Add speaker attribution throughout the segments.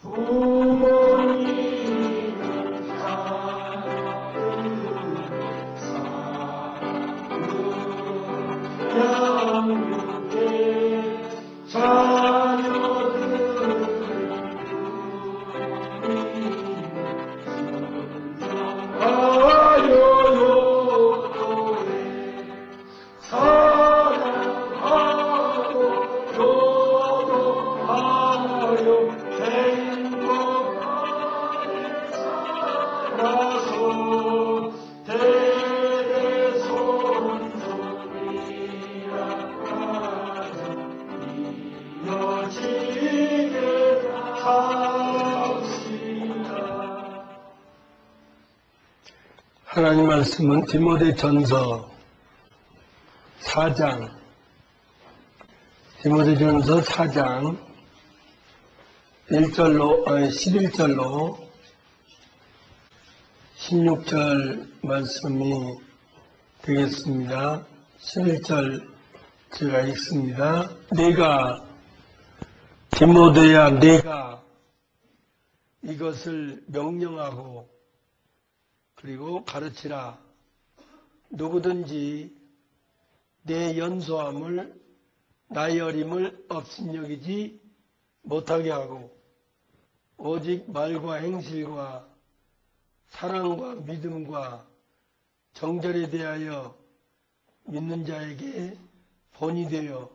Speaker 1: 부모님은 양육해 자녀들을 순종하여 용도에 사랑하고 교도하여 행복하게 살아서 대대손손이야까지 이어지게 합시다.
Speaker 2: 하나님 말씀은 디모데전서 4장, 디모데전서 4장 11절로 16절 말씀이 되겠습니다. 11절 제가 읽습니다. 내가 디모데야, 내가 이것을 명령하고 그리고 가르치라. 누구든지 내 연소함을 나의 어림을 업신여기지 못하게 하고 오직 말과 행실과 사랑과 믿음과 정절에 대하여 믿는 자에게 본이 되어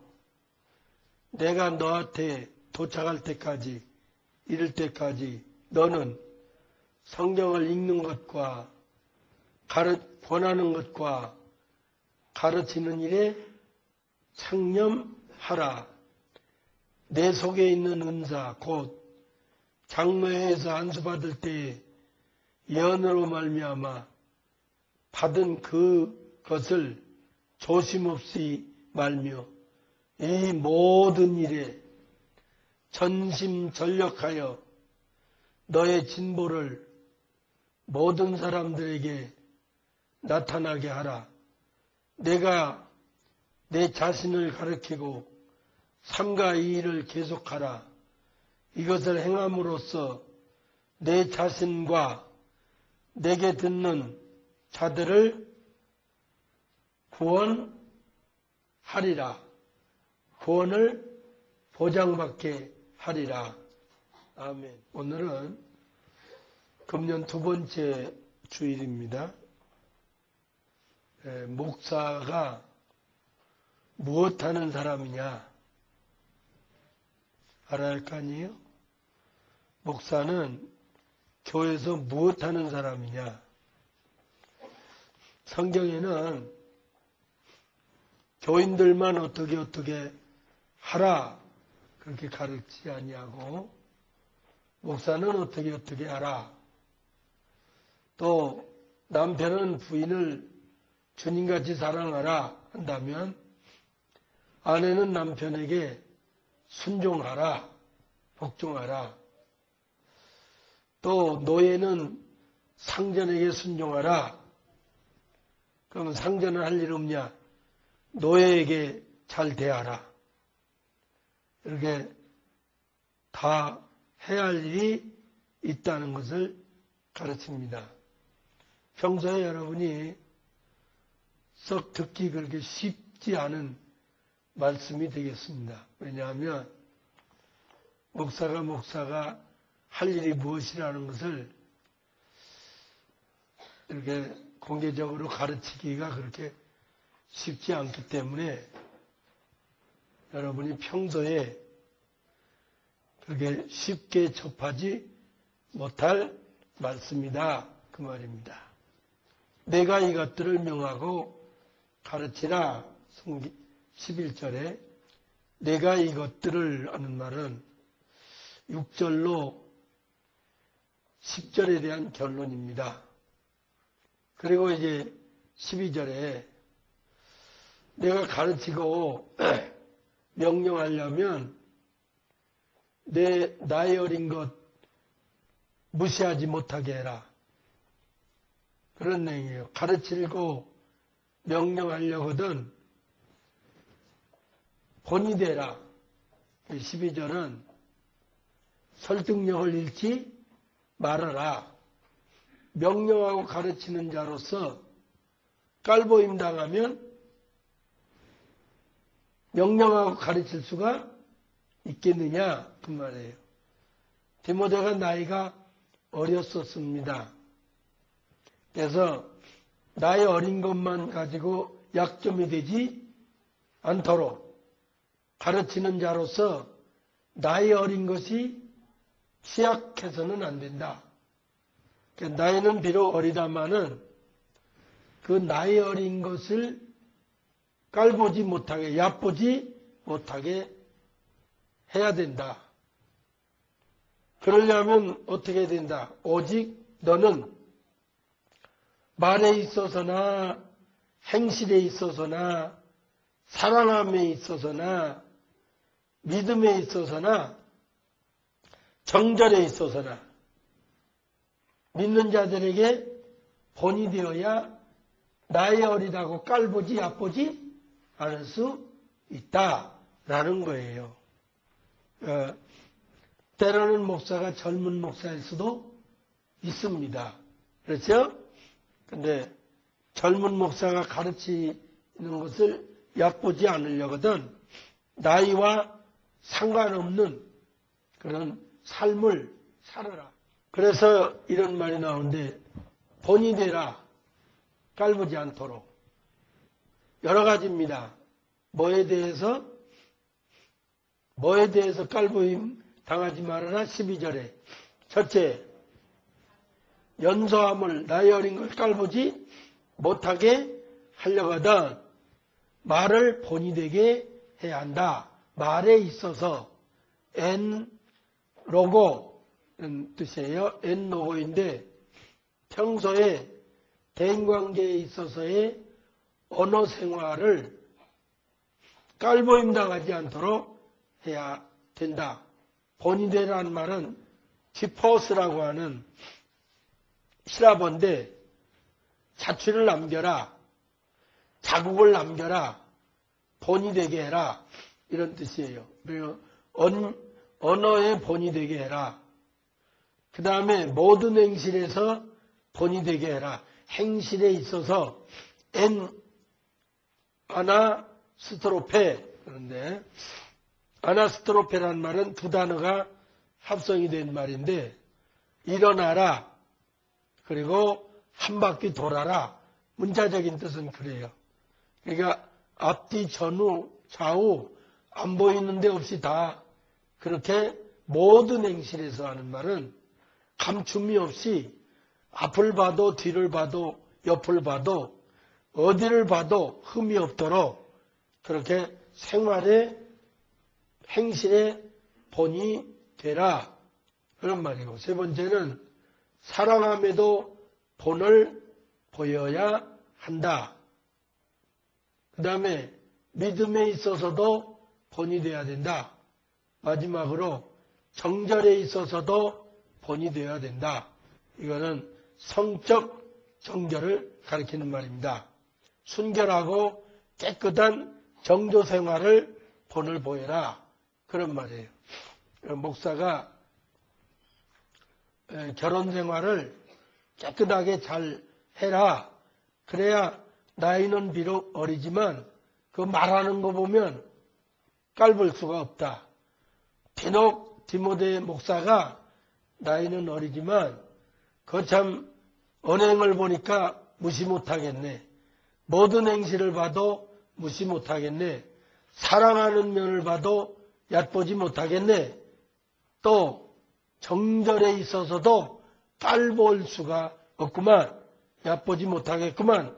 Speaker 2: 내가 너한테 도착할 때까지 이를 때까지 너는 성경을 읽는 것과 권하는 것과 가르치는 일에 창념하라. 내 속에 있는 은사 곧 장로회에서 안수받을 때에 예언으로 말미암아 받은 그것을 조심없이 말며 이 모든 일에 전심전력하여 너의 진보를 모든 사람들에게 나타나게 하라. 내가 내 자신을 가르치고 삼가 이 일을 계속하라. 이것을 행함으로써 내 자신과 내게 듣는 자들을 구원하리라. 구원을 보장받게 하리라. 아멘. 오늘은 금년 두 번째 주일입니다. 목사가 무엇하는 사람이냐 알아야 할 거 아니에요? 목사는 교회에서 무엇하는 사람이냐? 성경에는 교인들만 어떻게 하라 그렇게 가르치지 아니하고 목사는 어떻게 하라. 또 남편은 부인을 주님같이 사랑하라 한다면 아내는 남편에게 순종하라, 복종하라. 또 노예는 상전에게 순종하라. 그러면 상전은 할 일 없냐? 노예에게 잘 대하라. 이렇게 다 해야 할 일이 있다는 것을 가르칩니다. 평소에 여러분이 썩 듣기 그렇게 쉽지 않은 말씀이 되겠습니다. 왜냐하면 목사가 할 일이 무엇이라는 것을 이렇게 공개적으로 가르치기가 그렇게 쉽지 않기 때문에 여러분이 평소에 그렇게 쉽게 접하지 못할 말씀이다 그 말입니다. 내가 이것들을 명하고 가르치라. 11절에 내가 이것들을 하는 말은 6절로 10절에 대한 결론입니다. 그리고 이제 12절에 내가 가르치고 명령하려면 나의 어린 것 무시하지 못하게 해라. 그런 내용이에요. 가르치고 명령하려거든 본이 되라. 12절은 설득력을 잃지 말아라. 명령하고 가르치는 자로서 깔보임 당하면 명령하고 가르칠 수가 있겠느냐 그 말이에요. 디모데가 나이가 어렸었습니다. 그래서 나이 어린 것만 가지고 약점이 되지 않도록 가르치는 자로서 나이 어린 것이 취약해서는 안 된다. 나이는 비록 어리다마는 그 나이 어린 것을 깔보지 못하게, 얕보지 못하게 해야 된다. 그러려면 어떻게 된다? 오직 너는 말에 있어서나 행실에 있어서나 사랑함에 있어서나 믿음에 있어서나 정절에 있어서나 믿는 자들에게 본이 되어야 나이 어리다고 깔보지 얕보지 않을 수 있다라는 거예요. 때로는 목사가 젊은 목사일 수도 있습니다. 그렇죠? 근데 젊은 목사가 가르치는 것을 얕보지 않으려거든 나이와 상관없는 그런 삶을 살아라. 그래서 이런 말이 나오는데 본이 되라. 깔보지 않도록. 여러 가지입니다. 뭐에 대해서 깔보임 당하지 말아라. 12절에. 첫째, 연소함을 나이 어린 걸 깔보지 못하게 하려거든 말을 본이 되게 해야 한다. 말에 있어서 엔로고는 뜻이에요. 엔로고인데 평소에 대인관계에 있어서의 언어 생활을 깔보임 당하지 않도록 해야 된다. 본이 되라는 말은 디포스라고 하는 히라본데 자취를 남겨라, 자국을 남겨라, 본이 되게 해라 이런 뜻이에요. 그리고 언어의 본이 되게 해라. 그 다음에 모든 행실에서 본이 되게 해라. 행실에 있어서 아나스트로페 그런데 아나스트로페라는 말은 두 단어가 합성이 된 말인데 일어나라 그리고 한 바퀴 돌아라 문자적인 뜻은 그래요. 그러니까 앞뒤 전후 좌우 안 보이는 데 없이 다 그렇게 모든 행실에서 하는 말은 감춤이 없이 앞을 봐도 뒤를 봐도 옆을 봐도 어디를 봐도 흠이 없도록 그렇게 생활에 행실에 본이 되라 그런 말이고 세 번째는 사랑함에도 본을 보여야 한다. 그 다음에 믿음에 있어서도 본이 되어야 된다. 마지막으로 정절에 있어서도 본이 되어야 된다. 이거는 성적 정결을 가리키는 말입니다. 순결하고 깨끗한 정조 생활을 본을 보여라. 그런 말이에요. 목사가 결혼 생활을 깨끗하게 잘 해라. 그래야 나이는 비록 어리지만 그 말하는 거 보면 깔볼 수가 없다. 비록 디모데 목사가 나이는 어리지만 거참 언행을 보니까 무시 못하겠네. 모든 행실을 봐도 무시 못하겠네. 사랑하는 면을 봐도 얕보지 못하겠네. 또 정절에 있어서도 깔볼 수가 없구만. 얕보지 못하겠구만.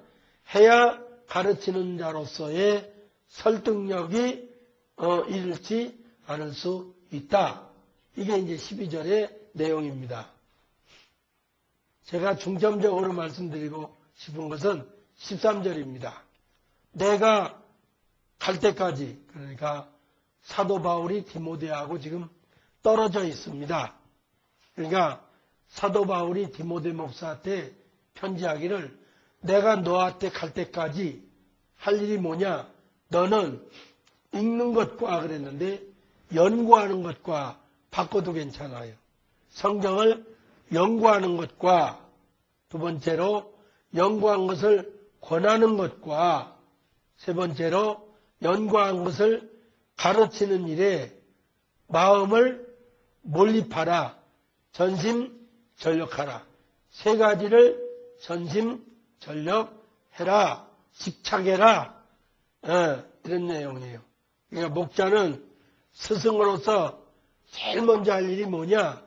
Speaker 2: 해야 가르치는 자로서의 설득력이 잃지 않을 수 있다. 이게 이제 12절의 내용입니다. 제가 중점적으로 말씀드리고 싶은 것은 13절입니다. 내가 갈 때까지 그러니까 사도 바울이 디모데하고 지금 떨어져 있습니다. 그러니까 사도 바울이 디모데 목사한테 편지하기를 내가 너한테 갈 때까지 할 일이 뭐냐? 너는 읽는 것과 그랬는데 연구하는 것과 바꿔도 괜찮아요. 성경을 연구하는 것과 두 번째로 연구한 것을 권하는 것과 세 번째로 연구한 것을 가르치는 일에 마음을 몰입하라, 전심전력하라. 세 가지를 전심전력해라, 집착해라. 이런 내용이에요. 그러니까 목자는 스승으로서 제일 먼저 할 일이 뭐냐?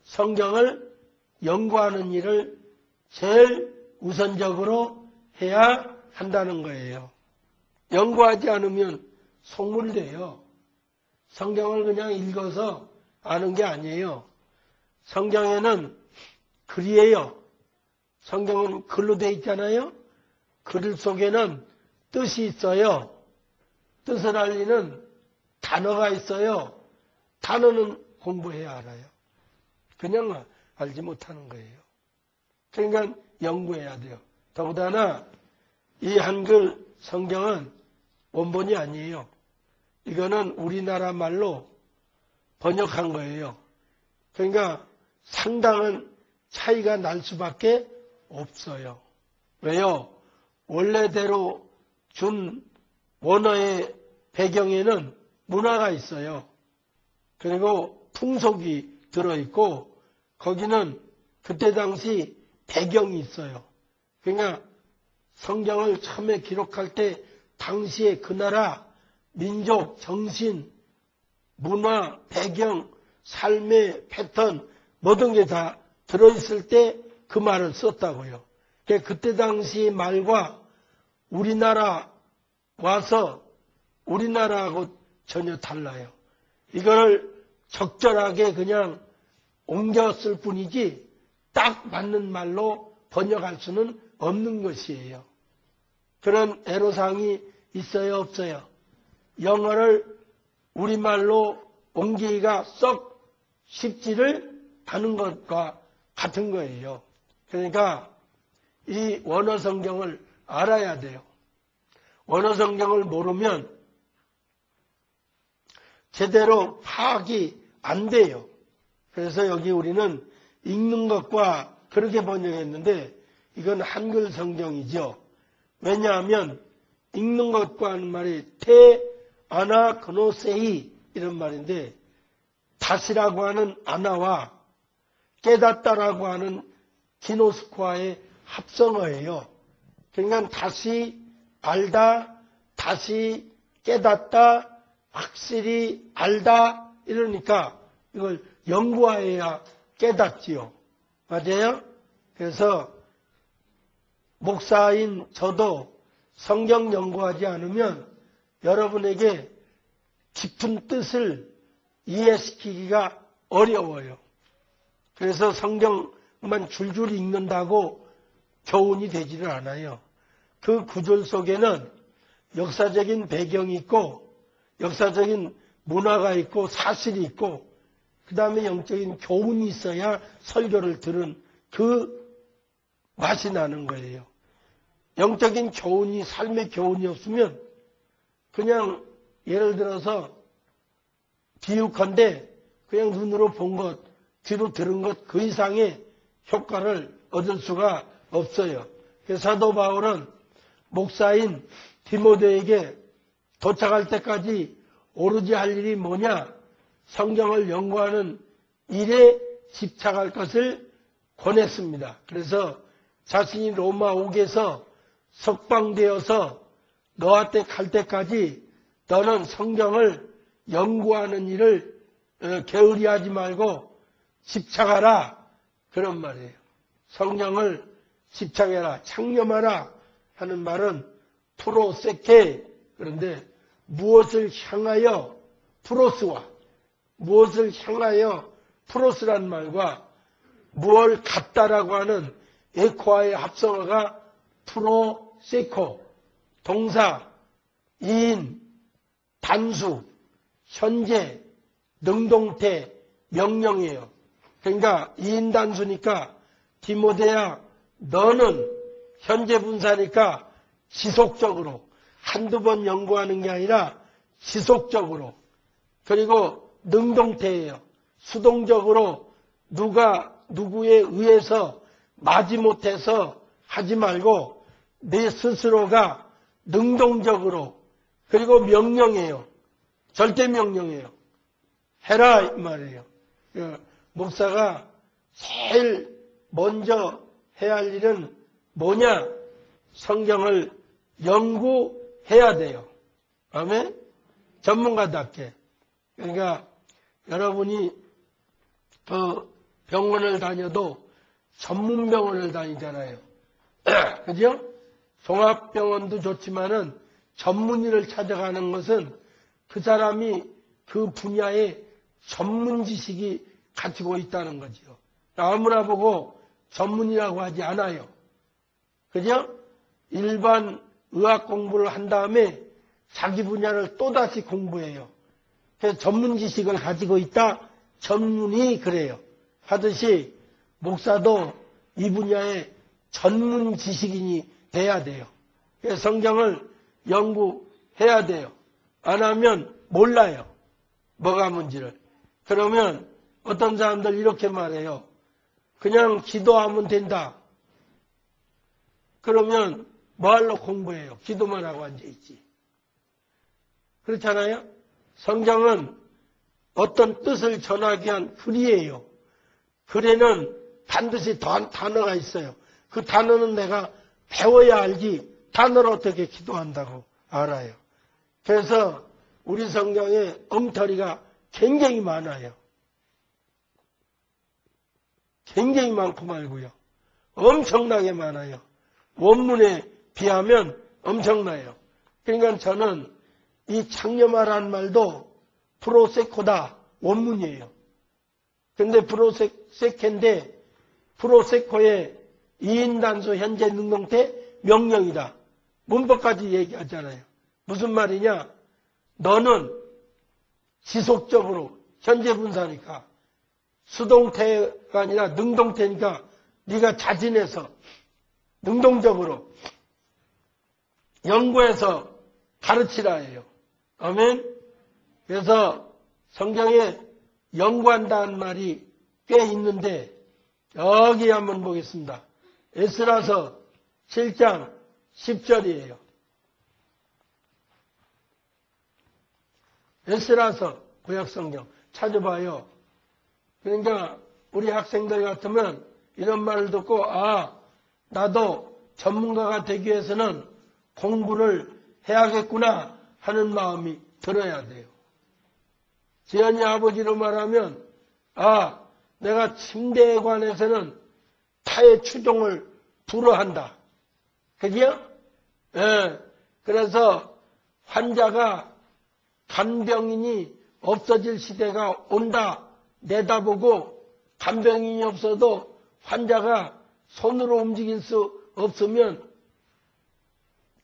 Speaker 2: 성경을 연구하는 일을 제일 우선적으로 해야 한다는 거예요. 연구하지 않으면 속물돼요. 성경을 그냥 읽어서 아는 게 아니에요. 성경에는 글이에요. 성경은 글로 돼 있잖아요. 글 속에는 뜻이 있어요. 뜻을 알리는 단어가 있어요. 단어는 공부해야 알아요. 그냥 알지 못하는 거예요. 그러니까 연구해야 돼요. 더군다나 이 한글 성경은 원본이 아니에요. 이거는 우리나라 말로 번역한 거예요. 그러니까 상당한 차이가 날 수밖에 없어요. 왜요? 원래대로 준 원어의 배경에는 문화가 있어요. 그리고 풍속이 들어있고 거기는 그때 당시 배경이 있어요. 그러니까 성경을 처음에 기록할 때 당시의 그 나라 민족, 정신, 문화, 배경, 삶의 패턴 모든 게 다 들어있을 때 그 말을 썼다고요. 그러니까 그때 당시 말과 우리나라 와서 우리나라하고 전혀 달라요. 이걸 적절하게 그냥 옮겼을 뿐이지 딱 맞는 말로 번역할 수는 없는 것이에요. 그런 애로사항이 있어요, 없어요? 영어를 우리말로 옮기기가 썩 쉽지를 않은 것과 같은 거예요. 그러니까 이 원어 성경을 알아야 돼요. 원어 성경을 모르면 제대로 파악이 안 돼요. 그래서 여기 우리는 읽는 것과 그렇게 번역했는데 이건 한글 성경이죠. 왜냐하면 읽는 것과 하는 말이 아나그노세이 이런 말인데 다시라고 하는 아나와 깨닫다라고 하는 기노스코아의 합성어예요. 그러니까 다시 알다, 다시 깨닫다, 확실히 알다 이러니까 이걸 연구해야 깨닫지요. 맞아요? 그래서 목사인 저도 성경 연구하지 않으면 여러분에게 깊은 뜻을 이해시키기가 어려워요. 그래서 성경만 줄줄이 읽는다고 교훈이 되지를 않아요. 그 구절 속에는 역사적인 배경이 있고 역사적인 문화가 있고 사실이 있고 그 다음에 영적인 교훈이 있어야 설교를 들은 그 맛이 나는 거예요. 영적인 교훈이 삶의 교훈이 없으면 그냥 예를 들어서 비유컨대 그냥 눈으로 본 것, 귀로 들은 것 그 이상의 효과를 얻을 수가 없어요. 그래서 사도 바울은 목사인 디모데에게 도착할 때까지 오로지 할 일이 뭐냐? 성경을 연구하는 일에 집착할 것을 권했습니다. 그래서 자신이 로마 옥에서 석방되어서 너한테 갈 때까지 너는 성경을 연구하는 일을 게으리하지 말고 집착하라. 그런 말이에요. 성경을 집착해라, 창념하라 하는 말은 프로세케. 그런데 무엇을 향하여 프로스와 무엇을 향하여 프로스란 말과 무엇을 갖다라고 하는 에코아의 합성어가 프로세코, 동사, 이인, 단수, 현재, 능동태, 명령이에요. 그러니까 이인 단수니까 디모데야 너는 현재 분사니까 지속적으로 한두 번 연구하는 게 아니라 지속적으로 그리고 능동태예요. 수동적으로 누가 누구에 의해서 마지못해서 하지 말고 내 스스로가 능동적으로 그리고 명령해요. 절대 명령해요. 해라 이 말이에요. 목사가 제일 먼저 해야 할 일은 뭐냐? 성경을 연구해야 돼요. 아멘? 전문가답게. 그러니까 여러분이 병원을 다녀도 전문병원을 다니잖아요. 그죠? 종합병원도 좋지만은 전문의를 찾아가는 것은 그 사람이 그 분야의 전문 지식이 갖추고 있다는 거죠. 아무나 보고 전문이라고 하지 않아요. 그죠? 일반 의학 공부를 한 다음에 자기 분야를 또다시 공부해요. 그래서 전문 지식을 가지고 있다. 전문이 그래요. 하듯이 목사도 이 분야의 전문 지식인이 돼야 돼요. 그래서 성경을 연구해야 돼요. 안 하면 몰라요. 뭐가 뭔지를. 그러면 어떤 사람들 이렇게 말해요. 그냥 기도하면 된다. 그러면 뭐하러 공부해요? 기도만 하고 앉아있지. 그렇잖아요? 성경은 어떤 뜻을 전하기 위한 글이에요. 글에는 반드시 단어가 있어요. 그 단어는 내가 배워야 알지 단어를 어떻게 기도한다고 알아요. 그래서 우리 성경에 엉터리가 굉장히 많아요. 굉장히 많고 말고요. 엄청나게 많아요. 원문에 비하면 엄청나요. 그러니까 저는 이 창념하라는 말도 프로세코다 원문이에요. 근데 프로세코인데 프로세코의 이인단수 현재 능동태 명령이다. 문법까지 얘기하잖아요. 무슨 말이냐? 너는 지속적으로 현재 분사니까 수동태가 아니라 능동태니까 네가 자진해서 능동적으로 연구해서 가르치라 해요. 아멘? 그래서 성경에 연구한다는 말이 꽤 있는데 여기 한번 보겠습니다. 에스라서 7장 10절이에요. 에스라서 구약성경 찾아봐요. 그러니까 우리 학생들 같으면 이런 말을 듣고 나도 전문가가 되기 위해서는 공부를 해야겠구나 하는 마음이 들어야 돼요. 지연이 아버지로 말하면 내가 침대에 관해서는 타의 추종을 불허한다. 그죠? 예. 그래서 환자가 간병인이 없어질 시대가 온다 내다보고 간병인이 없어도 환자가 손으로 움직일 수 없으면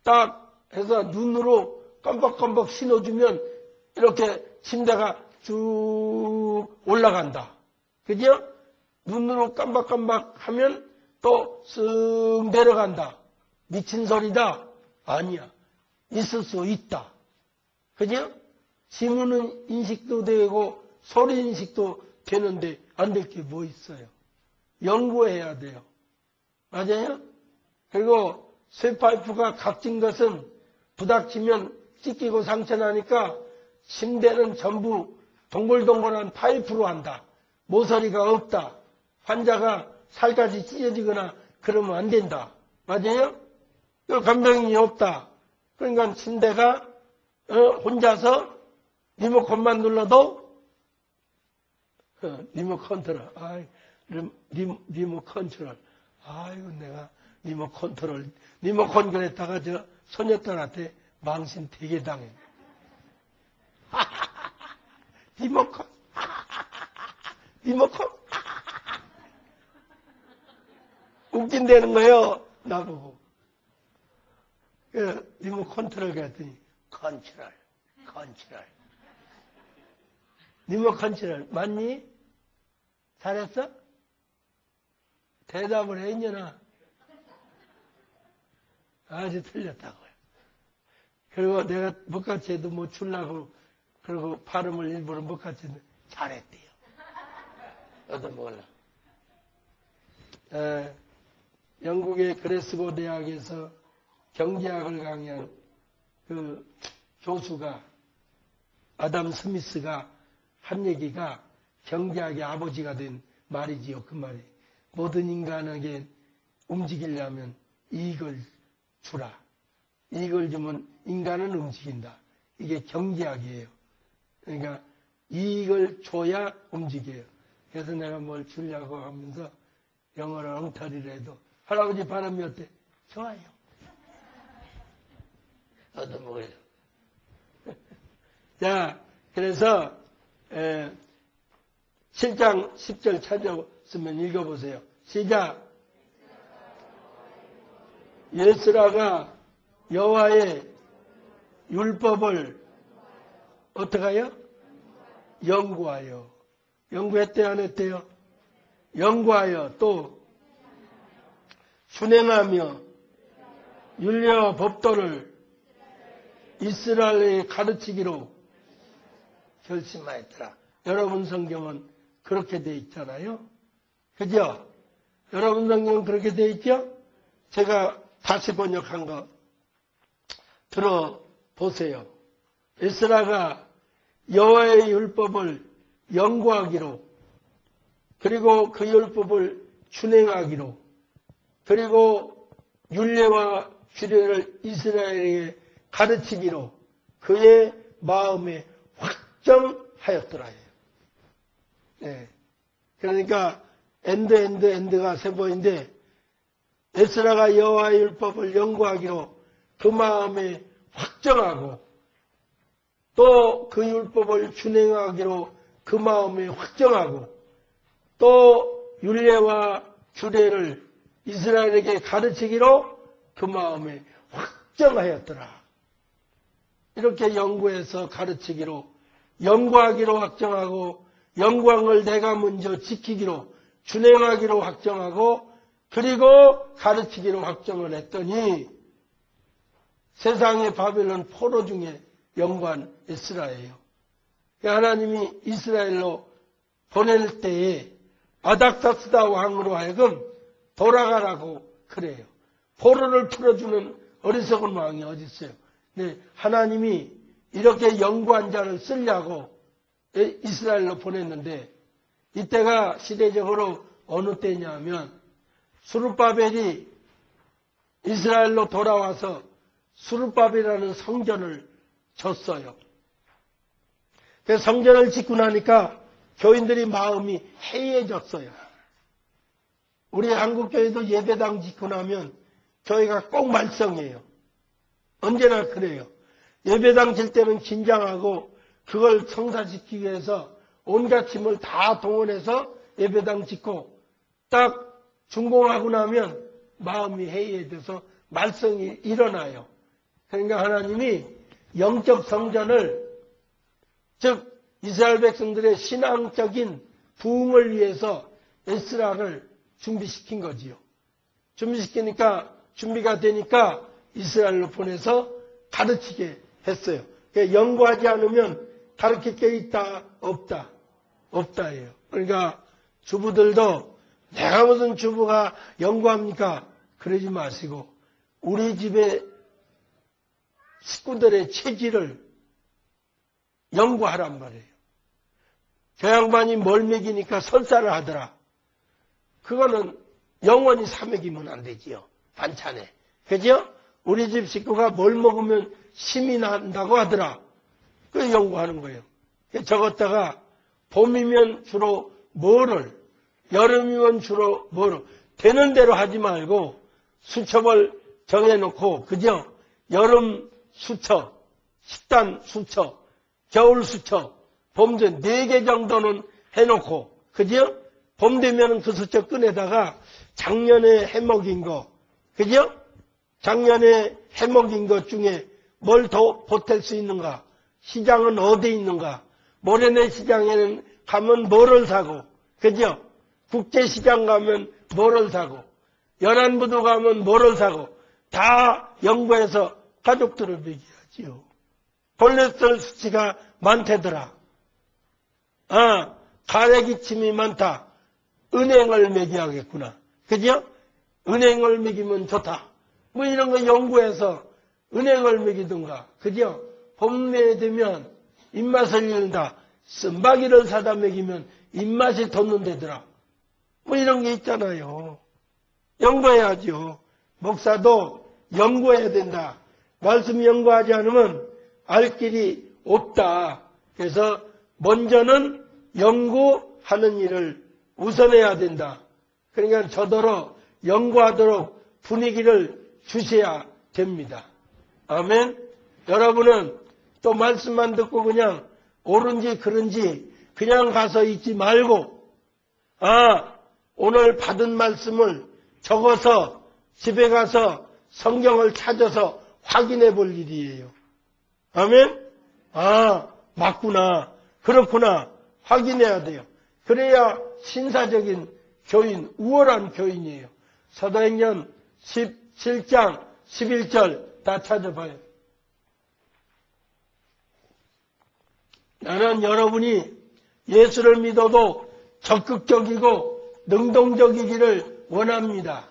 Speaker 2: 딱 해서 눈으로 깜박깜박 신어주면 이렇게 침대가 쭉 올라간다. 그죠? 눈으로 깜박깜박 하면 또 쓱 내려간다. 미친 소리다? 아니야. 있을 수 있다. 그죠? 지문은 인식도 되고 소리 인식도 되는데 안 될 게 뭐 있어요? 연구해야 돼요. 맞아요? 그리고 쇠파이프가 각진 것은 부닥치면 찢기고 상처나니까 침대는 전부 동글동글한 파이프로 한다. 모서리가 없다. 환자가 살까지 찢어지거나 그러면 안 된다. 맞아요? 간병인이 없다. 그러니까 침대가 혼자서 리모컨만 눌러도 리모컨 컨트롤. 리모컨 컨트롤. 아이고 내가 리모컨 그랬다가 저 소녀딸한테 망신 되게 당해. 리모컨. 웃긴다는 거예요. 나보고. 리모컨 컨트롤 그랬더니 컨트롤. 리모컨 컨트롤 맞니? 잘했어? 대답을 했냐나? 아주 틀렸다고요. 그리고 내가 못같이 해도 뭐 주려고 그리고 발음을 일부러 못같이 했는데 잘했대요. 얻어먹으려고. 영국의 그레스고 대학에서 경제학을 강의한 그 교수가 아담 스미스가 한 얘기가 경제학의 아버지가 된 말이지요. 그 말이 모든 인간에게 움직이려면 이익을 주라. 이익을 주면 인간은 움직인다. 이게 경제학이에요. 그러니까 이익을 줘야 움직여요. 그래서 내가 뭘 주려고 하면서 영어를 엉터리를 해도 할아버지 바람이 어때? 좋아요. 얻어먹어요. 자, 그래서 7장 10절 찾아쓰면 읽어보세요. 시작. 에스라가 여호와의 율법을 어떻게 하여? 연구하여. 연구했대요, 안 했대요? 연구하여 또 순행하며 율례와 법도를 이스라엘에 가르치기로 결심하였더라. 여러분 성경은 그렇게 돼 있잖아요. 그죠? 여러분 성경은 그렇게 돼 있죠? 제가 다시 번역한 거 들어보세요. 에스라가 여호와의 율법을 연구하기로, 그리고 그 율법을 준행하기로, 그리고 율례와 규례를 이스라엘에게 가르치기로 그의 마음에 확정하였더라. 네. 그러니까 엔드가 세번인데 에스라가 여호와의 율법을 연구하기로 그 마음에 확정하고 또 그 율법을 준행하기로 그 마음에 확정하고 또 율례와 규례를 이스라엘에게 가르치기로 그 마음에 확정하였더라. 이렇게 연구해서 가르치기로, 연구하기로 확정하고, 연구한 걸 내가 먼저 지키기로, 준행하기로 확정하고, 그리고 가르치기로 확정을 했더니 세상의 바벨론 포로 중에 연구한 에스라예요. 하나님이 이스라엘로 보낼 때에 아닥사스다 왕으로 하여금 돌아가라고 그래요. 포로를 풀어주는 어리석은 왕이 어디 있어요? 네, 하나님이 이렇게 연구한 자를 쓰려고 이스라엘로 보냈는데 이때가 시대적으로 어느 때냐면 수르바벨이 이스라엘로 돌아와서 수르바벨이라는 성전을 졌어요. 그 성전을 짓고 나니까 교인들이 마음이 해이해졌어요. 우리 한국교회도 예배당 짓고 나면 교회가 꼭 말썽이에요. 언제나 그래요. 예배당 질 때는 긴장하고 그걸 성사시키기 위해서 온갖 힘을 다 동원해서 예배당 짓고 딱 준공하고 나면 마음이 해이해져서 말썽이 일어나요. 그러니까 하나님이 영적 성전을, 즉 이스라엘 백성들의 신앙적인 부흥을 위해서 에스라를 준비시킨 거지요. 준비시키니까 준비가 되니까 이스라엘로 보내서 가르치게 했어요. 연구하지 않으면 가르칠 게 있다 없다? 없다예요. 그러니까 주부들도 내가 무슨 주부가 연구합니까? 그러지 마시고 우리 집의 식구들의 체질을 연구하란 말이에요. 저 양반이 뭘 먹이니까 설사를 하더라. 그거는 영원히 사먹이면 안 되지요. 반찬에. 그죠? 우리 집 식구가 뭘 먹으면 힘이 난다고 하더라. 그 연구하는 거예요. 적었다가 봄이면 주로 뭐를, 여름이면 주로 뭐를, 되는 대로 하지 말고 수첩을 정해놓고, 그죠? 여름 수첩, 식단 수첩, 겨울 수첩, 봄전 4개 정도는 해놓고, 그죠? 봄 되면 그 수첩 꺼내다가 작년에 해먹인 거, 그죠? 작년에 해먹인 것 중에 뭘 더 보탤 수 있는가? 시장은 어디에 있는가? 모래내 시장에는 가면 뭐를 사고, 그죠? 국제시장 가면 뭐를 사고, 연안부두 가면 뭐를 사고, 다 연구해서 가족들을 먹여야지요. 콜레스테롤 수치가 많대더라. 가래기침이 많다. 은행을 먹여야겠구나. 그죠? 은행을 먹이면 좋다. 뭐 이런 거 연구해서 은행을 먹이든가. 그죠? 봄에 되면 입맛을 잃는다. 쓴바귀를 사다 먹이면 입맛이 돋는다더라. 뭐 이런 게 있잖아요. 연구해야죠. 목사도 연구해야 된다. 말씀 연구하지 않으면 알 길이 없다. 그래서 먼저는 연구하는 일을 우선해야 된다. 그러니까 저더러 연구하도록 분위기를 주셔야 됩니다. 아멘. 여러분은 또 말씀만 듣고 그냥 옳은지 그른지 그냥 가서 있지 말고 오늘 받은 말씀을 적어서 집에 가서 성경을 찾아서 확인해 볼 일이에요. 아멘? 맞구나. 그렇구나. 확인해야 돼요. 그래야 신사적인 교인, 우월한 교인이에요. 사도행전 17장 11절 다 찾아봐요. 나는 여러분이 예수를 믿어도 적극적이고 능동적이기를 원합니다.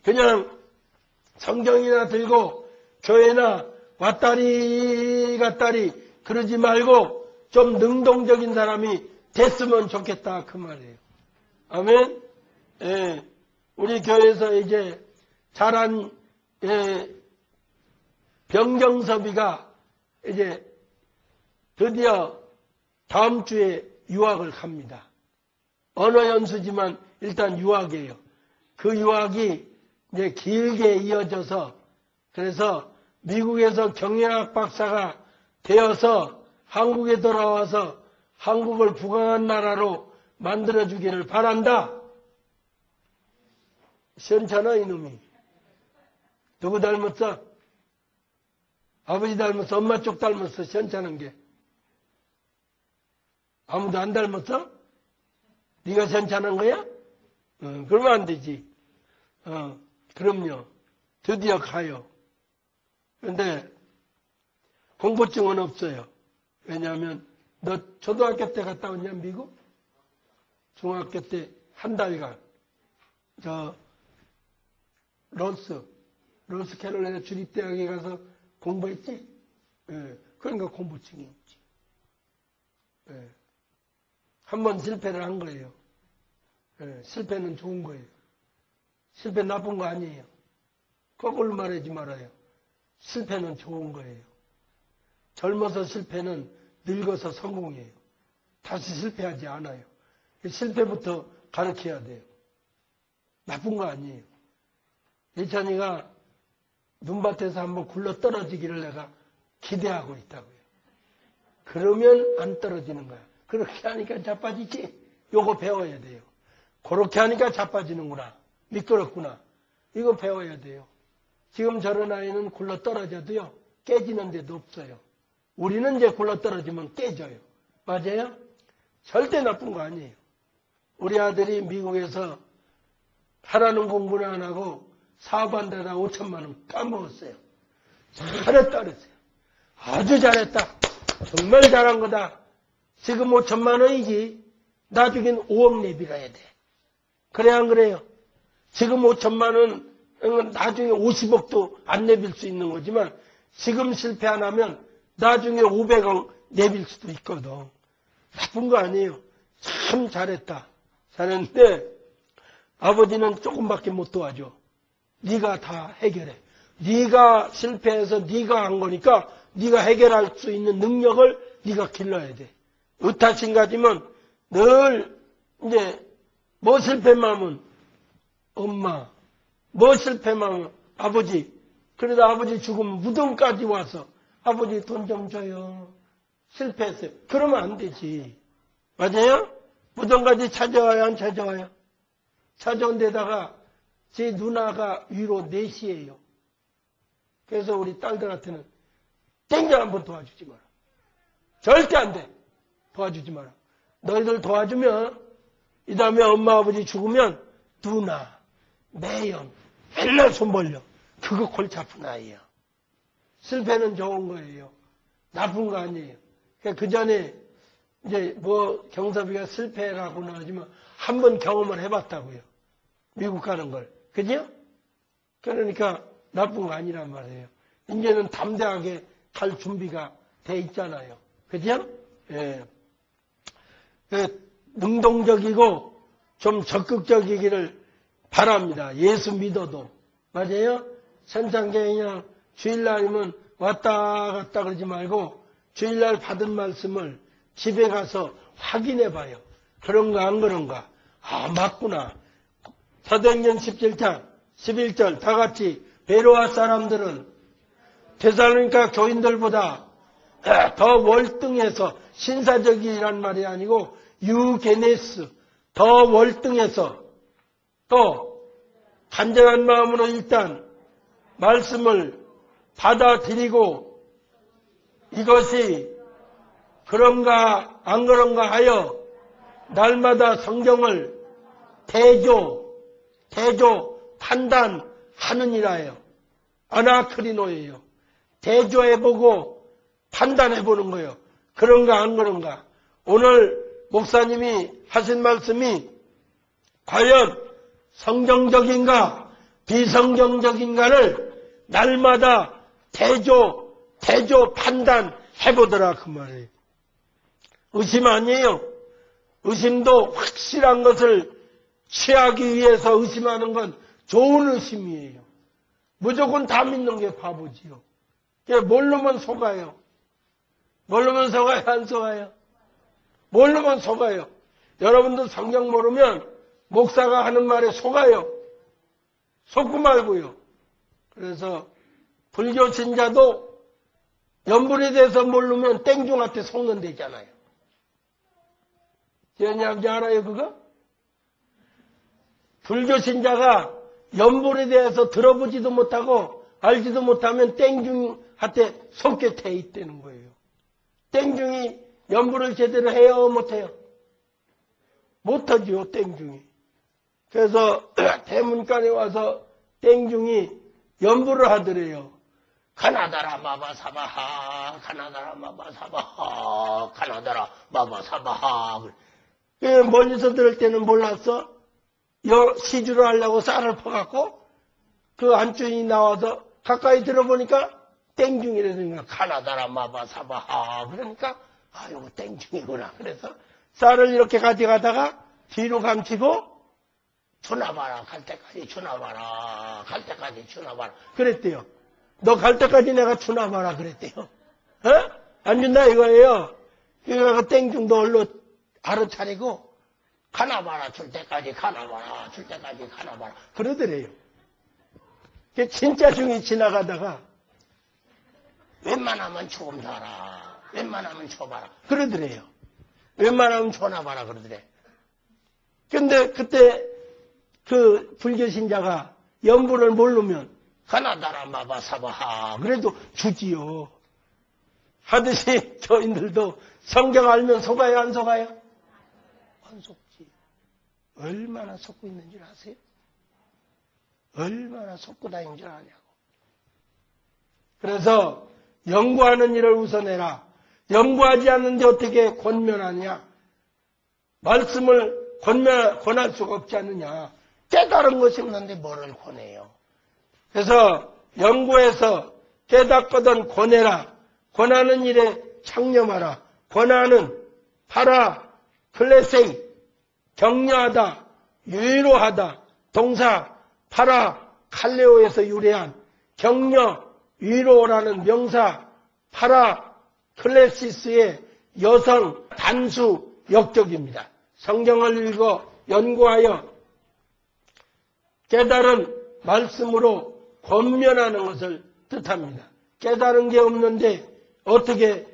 Speaker 2: 그냥 성경이나 들고 교회나 왔다리 갔다리 그러지 말고 좀 능동적인 사람이 됐으면 좋겠다 그 말이에요. 아멘. 예, 우리 교회에서 이제 자란 병경섭이가 이제 드디어 다음 주에 유학을 갑니다. 언어 연수지만 일단 유학이에요. 그 유학이 이제 길게 이어져서 그래서 미국에서 경영학 박사가 되어서 한국에 돌아와서 한국을 부강한 나라로 만들어주기를 바란다. 시원찮아 이놈이. 누구 닮았어? 아버지 닮았어? 엄마 쪽 닮았어? 시원찮은 게. 아무도 안 닮았어? 네가 시원찮은 거야? 그러면 안 되지. 그럼요. 드디어 가요. 그런데 공포증은 없어요. 왜냐하면 너 초등학교 때 갔다 왔냐 미국? 중학교 때 한 달간 로스캐롤라이나 주립대학에 가서 공부했지? 예, 그러니까 공포증이 없지. 예, 한번 실패를 한 거예요. 예, 실패는 좋은 거예요. 실패 나쁜 거 아니에요. 거꾸로 말하지 말아요. 실패는 좋은 거예요. 젊어서 실패는 늙어서 성공이에요. 다시 실패하지 않아요. 실패부터 가르쳐야 돼요. 나쁜 거 아니에요. 예찬이가 눈밭에서 한번 굴러 떨어지기를 내가 기대하고 있다고요. 그러면 안 떨어지는 거야. 그렇게 하니까 자빠지지? 요거 배워야 돼요. 그렇게 하니까 자빠지는구나. 미끄럽구나. 이거 배워야 돼요. 지금 저런 아이는 굴러 떨어져도요. 깨지는 데도 없어요. 우리는 이제 굴러 떨어지면 깨져요. 맞아요? 절대 나쁜 거 아니에요. 우리 아들이 미국에서 하라는 공부는 안 하고 사업한 데다 5천만 원 까먹었어요. 잘했다 그랬어요. 아주 잘했다. 정말 잘한 거다. 지금 5천만 원이지. 나중엔 5억 내밀어야 돼. 그래 안 그래요? 지금 5천만 원 나중에 50억도 안 내밀 수 있는 거지만 지금 실패 안 하면 나중에 500억 내밀 수도 있거든. 나쁜 거 아니에요. 참 잘했다. 잘했는데 아버지는 조금밖에 못 도와줘. 네가 다 해결해. 네가 실패해서 네가 한 거니까 네가 해결할 수 있는 능력을 네가 길러야 돼. 의타심 가지면 늘 이제 뭐 실패만 하면 엄마, 뭐 실패만 하면 아버지. 그러다 아버지 죽으면 무덤까지 와서 아버지 돈 좀 줘요. 실패했어요. 그러면 안 되지. 맞아요? 무덤까지 찾아와요? 안 찾아와요? 찾아온 데다가 제 누나가 위로 넷이에요. 그래서 우리 딸들한테는 땡겨 한번 도와주지 마라. 절대 안 돼. 도와주지 마라. 너희들 도와주면 이 다음에 엄마 아버지 죽으면 누나, 매형 맨날 손 벌려. 그거 골치 아픈 아이예요. 실패는 좋은 거예요. 나쁜 거 아니에요. 그러니까 그 전에 이제 뭐 경섭이가 실패라고는 하지만 한 번 경험을 해봤다고요. 미국 가는 걸. 그죠? 그러니까 나쁜 거 아니란 말이에요. 이제는 담대하게 갈 준비가 돼 있잖아요. 그죠? 예. 능동적이고 좀 적극적이기를 바랍니다. 예수 믿어도. 맞아요? 선창교회 그냥 주일날이면 왔다 갔다 그러지 말고 주일날 받은 말씀을 집에 가서 확인해 봐요. 그런가 안 그런가. 아, 맞구나. 사도행전 17장 11절 다 같이 베로아 사람들은 데살로니가 교인들보다 더 월등해서 신사적이란 말이 아니고 유게네스 더 월등해서 또 간절한 마음으로 일단 말씀을 받아들이고 이것이 그런가 안 그런가 하여 날마다 성경을 대조 판단하느니라요. 아나크리노예요. 대조해보고 판단해보는 거예요. 그런가 안 그런가. 오늘 목사님이 하신 말씀이 과연 성경적인가 비성경적인가를 날마다 대조 판단해보더라 그 말이에요. 의심 아니에요. 의심도 확실한 것을 취하기 위해서 의심하는 건 좋은 의심이에요. 무조건 다 믿는 게 바보지요. 모르면 속아요. 모르면 속아요, 안 속아요? 모르면 속아요. 여러분도 성경 모르면 목사가 하는 말에 속아요. 속고 말고요. 그래서 불교 신자도 염불에 대해서 모르면 땡중한테 속는다잖아요. 제냐지 알아요 그거? 불교 신자가 염불에 대해서 들어보지도 못하고 알지도 못하면 땡중한테 속게 돼 있다는 거예요. 땡중이 염불을 제대로 해요 못해요? 못하죠 땡중이. 그래서 대문간에 와서 땡중이 염불을 하더래요. 가나다라 마바사바하 가나다라 마바사바하 가나다라 마바사바하. 멀리서 들을 때는 몰랐어. 시주를 하려고 쌀을 퍼갖고 그 안주인이 나와서 가까이 들어보니까 땡중이라든가 가나다라 마바사바하. 그러니까 아 이거 땡중이구나. 그래서 쌀을 이렇게 가져가다가 뒤로 감추고 주나봐라 갈 때까지 주나봐라 갈 때까지 주나봐라 그랬대요. 너 갈 때까지 내가 주나봐라 그랬대요. 안 준다 이거예요. 그러니까 땡중도 얼른 알아차리고 가나봐라 줄 때까지 가나봐라 줄 때까지 가나봐라 그러더래요. 진짜 중이 지나가다가 웬만하면 조금 줘라 웬만하면 줘봐라 그러더래요. 웬만하면 줘나봐라 그러더래. 근데 그때 그 불교신자가 염불을 모르면 가나다라 마바사바하 그래도 주지요. 하듯이 저인들도 성경 알면 속아요 안 속아요? 안 속지. 얼마나 속고 있는 줄 아세요? 얼마나 속고 다니는 줄 아냐고. 그래서 연구하는 일을 우선해라. 연구하지 않는데 어떻게 권면하냐? 말씀을 권할 수가 없지 않느냐? 깨달은 것이 없는데 뭐를 권해요? 그래서 연구해서 깨닫거든 권해라. 권하는 일에 창념하라. 권하는 파라 클레세이 격려하다 위로하다 동사 파라 칼레오에서 유래한 격려 위로라는 명사 파라 클레시스의 여성 단수 역적입니다. 성경을 읽어 연구하여 깨달은 말씀으로 권면하는 것을 뜻합니다. 깨달은 게 없는데 어떻게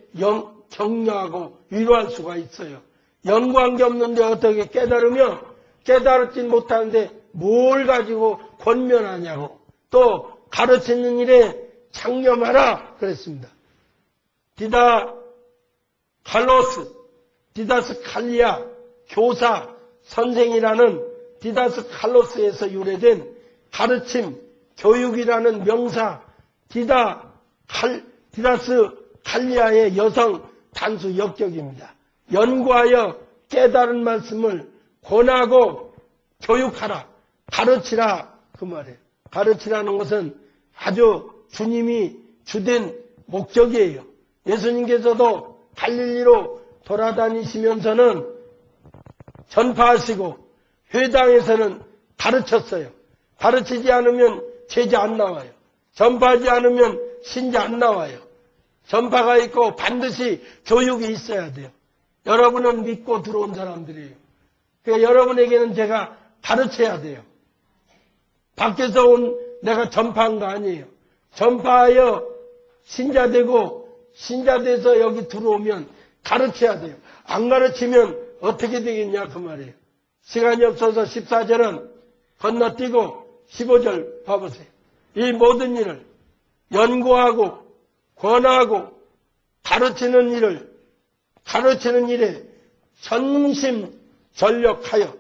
Speaker 2: 격려하고 위로할 수가 있어요. 연구한 게 없는데 어떻게 깨달으며 깨달았지 못하는데 뭘 가지고 권면하냐고. 또 가르치는 일에 창념하라 그랬습니다. 디다스 칼리아 교사 선생이라는 디다스 칼로스에서 유래된 가르침 교육이라는 명사 디다스 칼리아의 여성 단수 역적입니다. 연구하여 깨달은 말씀을 권하고 교육하라. 가르치라 그 말이에요. 가르치라는 것은 아주 주님이 주된 목적이에요. 예수님께서도 갈릴리로 돌아다니시면서는 전파하시고 회당에서는 가르쳤어요. 가르치지 않으면 제자 안 나와요. 전파하지 않으면 신자 안 나와요. 전파가 있고 반드시 교육이 있어야 돼요. 여러분은 믿고 들어온 사람들이에요. 그러니까 여러분에게는 제가 가르쳐야 돼요. 밖에서 온 내가 전파한 거 아니에요. 전파하여 신자 되고 신자 돼서 여기 들어오면 가르쳐야 돼요. 안 가르치면 어떻게 되겠냐 그 말이에요. 시간이 없어서 14절은 건너뛰고 15절 봐보세요. 이 모든 일을 연구하고 권하고 가르치는 일에 전심전력하여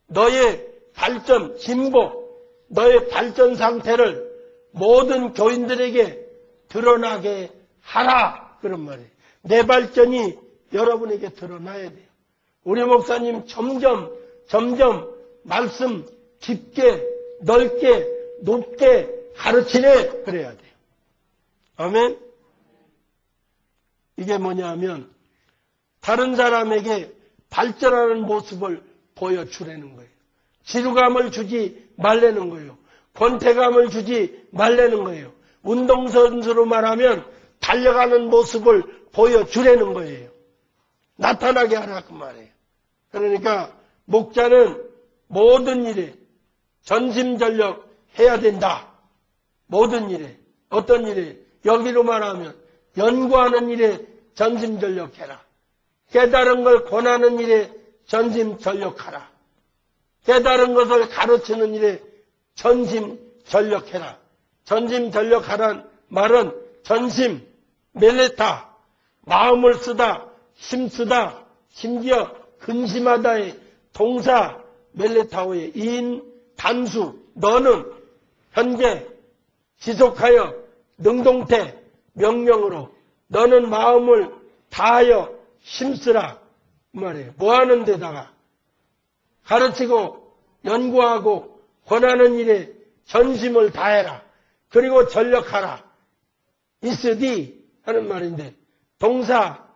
Speaker 2: 너의 발전, 진보, 너의 발전 상태를 모든 교인들에게 드러나게 하라. 그런 말이에요. 내 발전이 여러분에게 드러나야 돼요. 우리 목사님 점점 말씀 깊게, 넓게, 높게 가르치네. 그래야 돼요. 아멘? 이게 뭐냐면 다른 사람에게 발전하는 모습을 보여주라는 거예요. 지루감을 주지 말라는 거예요. 권태감을 주지 말라는 거예요. 운동선수로 말하면 달려가는 모습을 보여주라는 거예요. 나타나게 하라 그 말이에요. 그러니까 목자는 모든 일에 전심전력 해야 된다. 모든 일에. 어떤 일에? 여기로 말하면 연구하는 일에 전심전력해라. 깨달은 걸 권하는 일에 전심전력하라. 깨달은 것을 가르치는 일에 전심전력해라. 전심전력하란 말은 전심, 멜레타, 마음을 쓰다, 힘쓰다, 심지어 근심하다의 동사 멜레타오의 인, 단수, 너는 현재 지속하여 능동태, 명령으로 너는 마음을 다하여 힘쓰라 그 말이에요. 뭐 하는 데다가 가르치고 연구하고 권하는 일에 전심을 다해라. 그리고 전력하라. 있으디 하는 말인데 동사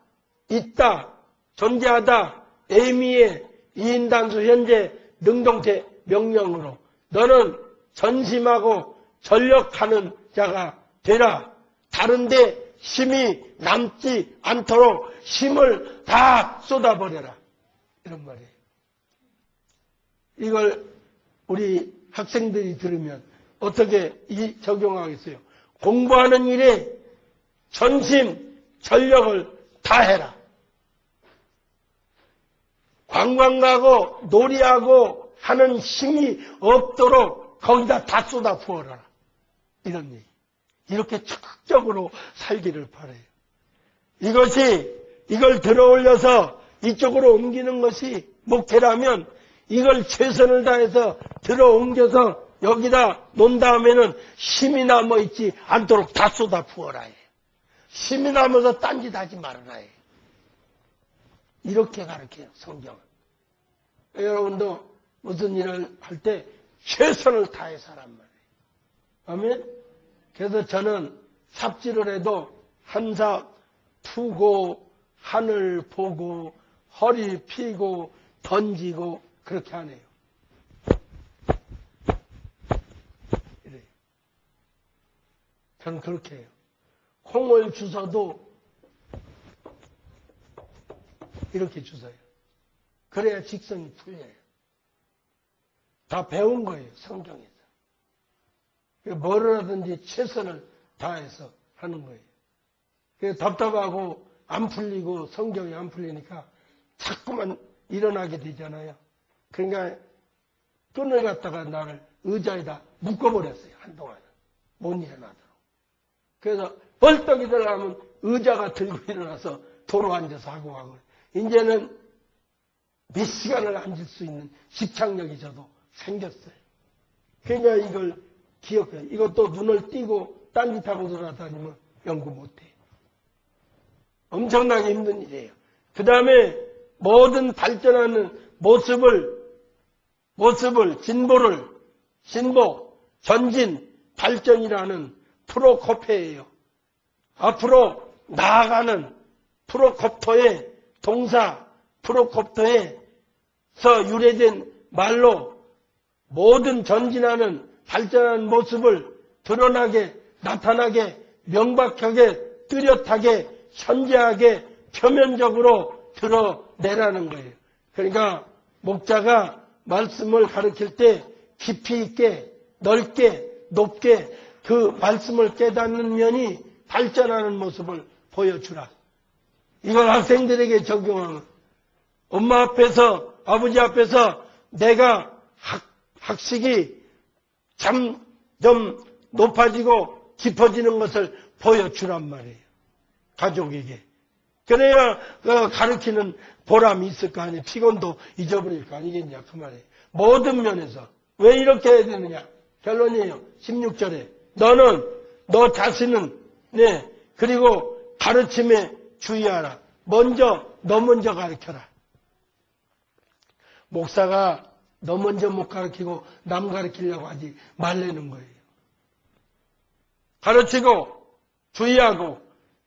Speaker 2: 있다, 존재하다, 에미의 이인단수 현재 능동태 명령으로 너는 전심하고 전력하는 자가 되라. 다른데 힘이 남지 않도록 힘을 다 쏟아버려라. 이런 말이에요. 이걸 우리 학생들이 들으면 어떻게 적용하겠어요? 공부하는 일에 전심, 전력을 다해라. 관광 가고 놀이하고 하는 힘이 없도록 거기다 다 쏟아 부어라. 이런 얘기. 이렇게 적극적으로 살기를 바라요. 이걸 들어올려서 이쪽으로 옮기는 것이 목회라면 이걸 최선을 다해서 들어옮겨서 여기다 놓은 다음에는 힘이 남아있지 않도록 다 쏟아 부어라 해요. 힘이 남아서 딴짓 하지 말아라 해요. 이렇게 가르쳐요, 성경은. 여러분도 무슨 일을 할 때 최선을 다해서 하란 말이에요. 아멘? 그래서 저는 삽질을 해도 한삽 푸고 하늘 보고 허리 펴고 던지고 그렇게 하네요. 이래요. 저는 그렇게 해요. 콩을 주워도 이렇게 주워요. 그래야 직성이 풀려요. 다 배운 거예요, 성경에서. 뭐를 하든지 최선을 다해서 하는 거예요. 그래서 답답하고 안 풀리고 성경이 안 풀리니까 자꾸만 일어나게 되잖아요. 그러니까 끈을 갖다가 나를 의자에다 묶어버렸어요. 한동안은. 못 일어나도록. 그래서 벌떡 일어나면 의자가 들고 일어나서 도로 앉아서 하고 가고. 이제는 몇 시간을 앉을 수 있는 집착력이 저도 생겼어요. 그러니까 이걸 기억해요. 이것도 눈을 띄고 딴짓하고 돌아다니면 연구 못해요. 엄청나게 힘든 일이에요. 그 다음에 모든 발전하는 모습을, 진보를 신복, 전진, 발전이라는 프로코페예요. 앞으로 나아가는 프로콥토의 동사, 프로콥토에서 유래된 말로 모든 전진하는 발전하는 모습을 드러나게, 나타나게, 명백하게, 뚜렷하게, 현재하게, 표면적으로 드러내라는 거예요. 그러니까 목자가 말씀을 가르칠 때 깊이 있게, 넓게, 높게 그 말씀을 깨닫는 면이 발전하는 모습을 보여주라. 이걸 학생들에게 적용하면 엄마 앞에서, 아버지 앞에서 내가 학식이 점점 높아지고 깊어지는 것을 보여주란 말이에요. 가족에게. 그래야 가르치는 보람이 있을 거 아니에요. 피곤도 잊어버릴 거 아니겠냐 그 말이에요. 모든 면에서. 왜 이렇게 해야 되느냐. 결론이에요. 16절에 너는 너 자신은 그리고 가르침에 주의하라. 너 먼저 가르쳐라. 목사가 너 먼저 못 가르치고 남 가르치려고 하지 말라는 거예요. 가르치고 주의하고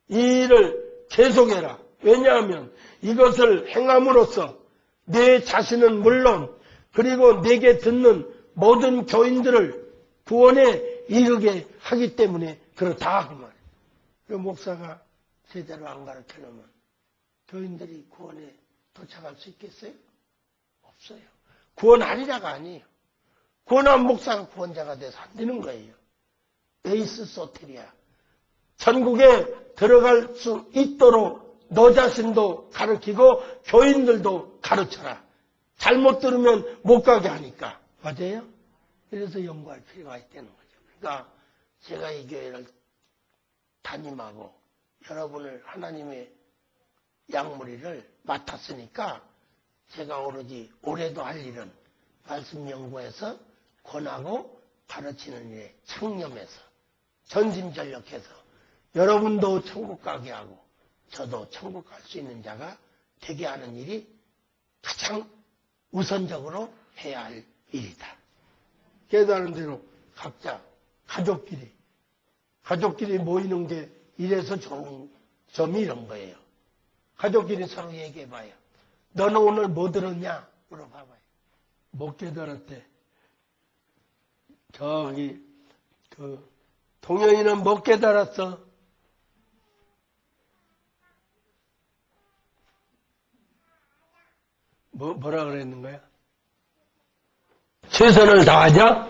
Speaker 2: 이 일을 계속해라. 왜냐하면 이것을 행함으로써 내 자신은 물론 그리고 내게 듣는 모든 교인들을 구원에 이르게 하기 때문에 그렇다 그 말이에요. 그 목사가 제대로 안 가르쳐놓으면 교인들이 구원에 도착할 수 있겠어요? 없어요. 구원하리라가 아니에요. 구원한 목사가 구원자가 돼서 안 되는 거예요. 에이스 소테리아. 천국에 들어갈 수 있도록 너 자신도 가르치고 교인들도 가르쳐라. 잘못 들으면 못 가게 하니까. 맞아요? 그래서 연구할 필요가 있다는 거죠. 그러니까 제가 이 교회를 담임하고 여러분을 하나님의 양무리를 맡았으니까 제가 오로지 올해도 할 일은 말씀 연구해서 권하고 가르치는 일에 창념해서 전심전력해서 여러분도 천국 가게 하고 저도 천국 갈 수 있는 자가 되게 하는 일이 가장 우선적으로 해야 할 일이다. 깨달은 대로 각자 가족끼리 모이는 게 이래서 좋은 점이 이런 거예요. 가족끼리 서로 얘기해봐요. 너는 오늘 뭐 들었냐? 물어봐봐요. 못 깨달았대. 저기 동영이는 못 깨달았어. 뭐라 그랬는 거야? 최선을 다하자?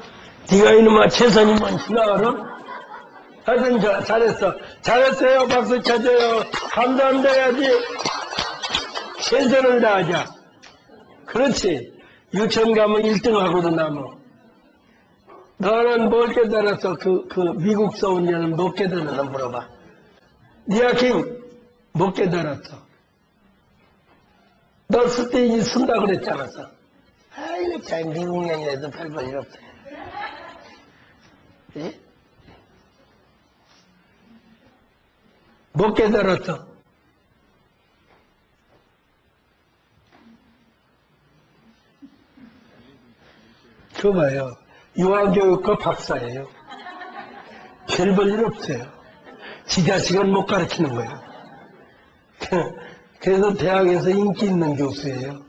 Speaker 2: 네가 이놈아 최선이 뭔지 알아? 하여튼 잘했어. 잘했어요. 박수 쳐줘요. 감사합니다 해야지. 최선을 다하자. 그렇지. 유치원 가면 1등하고도 남어. 너는 뭘 깨달았어? 미국서 온 년은 못 깨달았나 물어봐. 니아킹 못 깨달았어. 너 스테이지 쓴다 그랬지 않았어? 아이고 참 미국 년이라도 별 볼 일 없어. 예? 못 깨달았어. 그거 봐요. 유아교육과 박사예요. 별 볼 일 없어요. 지 자식은 못 가르치는 거예요. 그래서 대학에서 인기 있는 교수예요.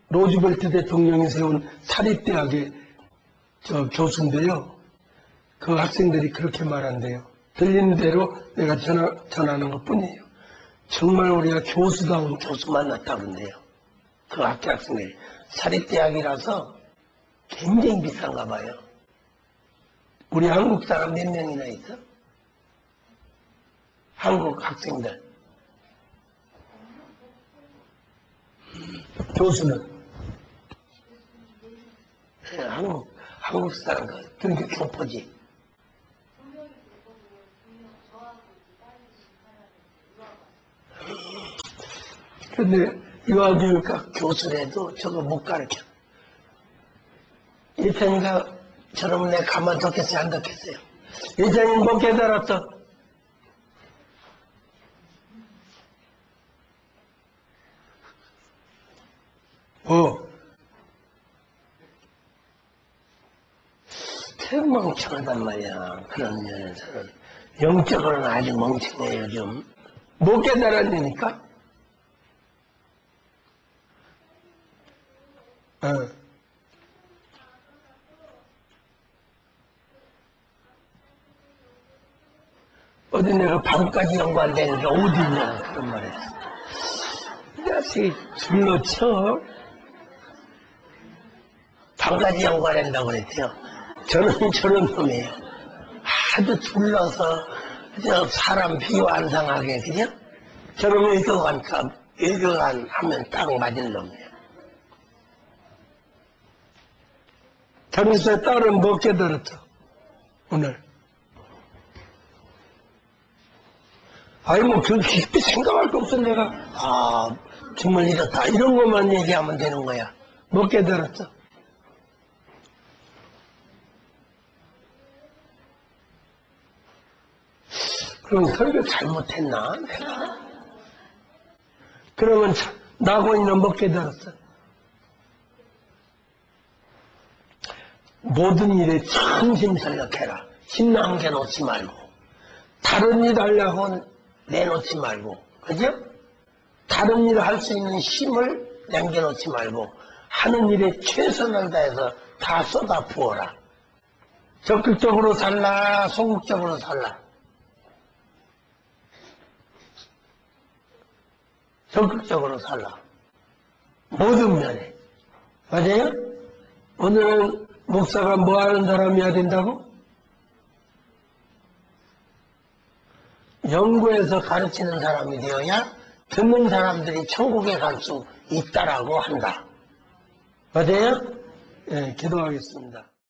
Speaker 2: 로즈벨트 대통령이 세운 사립대학의 교수인데요. 그 학생들이 그렇게 말한대요. 들리는 대로 내가 전하는 것 뿐이에요. 정말 우리가 교수다운 교수 만났다 그런데요. 그 학생들이. 사립대학이라서 굉장히 비싼가 봐요. 우리 한국 사람 몇 명이나 있어? 한국 학생들. 교수는? 네, 한국 사람, 그러니까 교포지. 근데 유아교육학 교수라도 저거 못 가르쳐. 예찬이가 저러면 내가 가만 뒀겠어요? 안 뒀겠어요? 예찬이는 못 깨달았어. 되게 멍청하단 말이야. 그런 면에서는. 영적으로는 아주 멍청해, 요즘. 못 깨달았으니까? 어디 내가 밤까지 연관되는 게 어디냐, 그런 말 했어. 이 자식이 줄로 쳐. 밤까지 연관한다고 그랬대요. 저는 저런 놈이에요. 아주 둘러서 사람 비완상하게 그냥 저런 일교관 하면 딱 맞은 놈이에요. 저는 제 딸은 못 깨달았죠. 오늘. 아니 그 깊이 생각할 거 없어. 내가 정말 이렇다 이런 것만 얘기하면 되는 거야. 못 깨달았죠. 그럼 설교 잘못했나 내가? 그러면 나고인은 못 깨달았어. 모든 일에 참심 생각해라. 힘 남겨놓지 말고 다른 일 하려고 내놓지 말고, 그죠? 다른 일을 할 수 있는 힘을 남겨놓지 말고 하는 일에 최선을 다해서 다 쏟아 부어라. 적극적으로 살라, 소극적으로 살라. 적극적으로 살라. 모든 면에. 맞아요? 오늘은 목사가 뭐 하는 사람이어야 된다고? 연구해서 가르치는 사람이 되어야 듣는 사람들이 천국에 갈 수 있다라고 한다. 맞아요? 네, 기도하겠습니다.